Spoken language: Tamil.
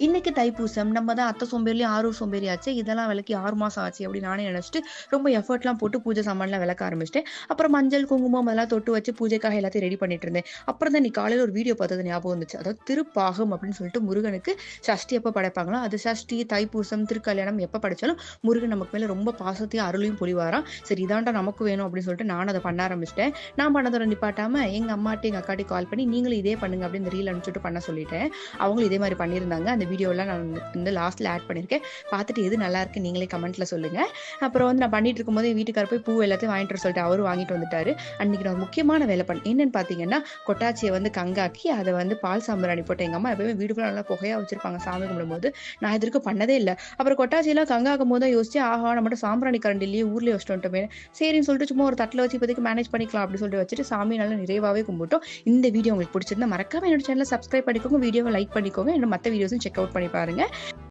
இன்னைக்கு தைப்பூசம். நம்ம தான் அத்தை சோம்பேறிலயும் ஆரூர் சோம்பேறி ஆச்சே. இதெல்லாம் விளக்கி 6 மாசம் ஆச்சு அப்படின்னு நானே நினைச்சுட்டு, ரொம்ப எஃபர்ட்லாம் போட்டு பூஜை சாமான்லாம் விளக்க ஆரம்பிச்சுட்டேன். அப்புறம் மஞ்சள், குங்குமம் அதெல்லாம் தொட்டு வச்சு பூஜைக்காக எல்லாத்தையும் ரெடி பண்ணிட்டு இருந்தேன். அப்புறம் தான் இன்னைக்கு காலையில ஒரு வீடியோ பார்த்தது ஞாபகம் வந்துச்சு. அதாவது திருப்பாகம் அப்படின்னு சொல்லிட்டு முருகனுக்கு சஷ்டி எப்ப படைப்பாங்களோ, அது சஷ்டி, தைப்பூசம், திருக்கல்யாணம் எப்ப படைச்சாலும் முருகன் நமக்கு மேல ரொம்ப பாசத்தையும், அருளையும் பொழிவாராம். சரி இதான்டா நமக்கு வேணும் அப்படின்னு சொல்லிட்டு நானும் அத பண்ண ஆரம்பிச்சுட்டேன். நான் பண்ணதோட நிப்பாட்டாம எங்க அம்மாட்ட, எங்க அக்காட்ட கால் பண்ணி நீங்களும் இதே பண்ணுங்க அப்படின்னு ரீல் அனுப்பிச்சுட்டு பண்ண சொல்லிட்டேன். அவங்களும் இதே மாரி பண்ணியிருந்தாங்க. அந்த வீடியோலாம் நான் வந்து லாஸ்ட்ல ஆட் பண்ணியிருக்கேன். பார்த்துட்டு எது நல்லா இருக்கு நீங்களே கமெண்ட்ல சொல்லுங்க. அப்புறம் வந்து நான் பண்ணிட்டு இருக்கும்போது என் வீட்டுக்காரர் போய் பூ எல்லாத்தையும் வாங்கிட்டு வர சொல்லிட்டு அவரும் வாங்கிட்டு வந்துட்டாரு. அன்னைக்கு நான் ஒரு முக்கியமான வேலை பண்ணேன். என்னன்னு பார்த்தீங்கன்னா, கொட்டாச்சிய வந்து கங்காக்கி அத வந்து பால் சாம்பிராணி போட்டு எங்க அம்மா எப்பவுமே வீடு ஃபுல்லா நல்லா புகையா வச்சிருப்பாங்க சாமி கும்பிடும்போது. நான் இது வரைக்கும் பண்ணதே இல்ல. அப்புறம் கொட்டாச்சியெல்லாம் கங்காக்கும் போது தான் யோசிச்சேன், ஆஹா நம்மட்ட சாம்பிராணி கரண்ட் இல்லையே ஊர்லயே வச்சுட்டு வந்துட்டோமே. சரின்னு சொல்லிட்டு சும்மா ஒரு தட்டுல வச்சு இப்போதைக்கு மேனேஜ் பண்ணிக்கலாம் அப்படின்னு சொல்லிட்டு வச்சுட்டு சாமி நல்லா நிறைவாவே கும்பிட்டோம். இந்த வீடியோ உங்களுக்கு பிடிச்சிருந்தா மறக்காம என்னோட சேனலை சப்ஸ்கிரைப் பண்ணிக்கோங்க. வீடியோவை லைக் பண்ணிக்கோங்க. இன்னும் மத்த வீடியோஸும் செக் அவுட் பண்ணி பாருங்க.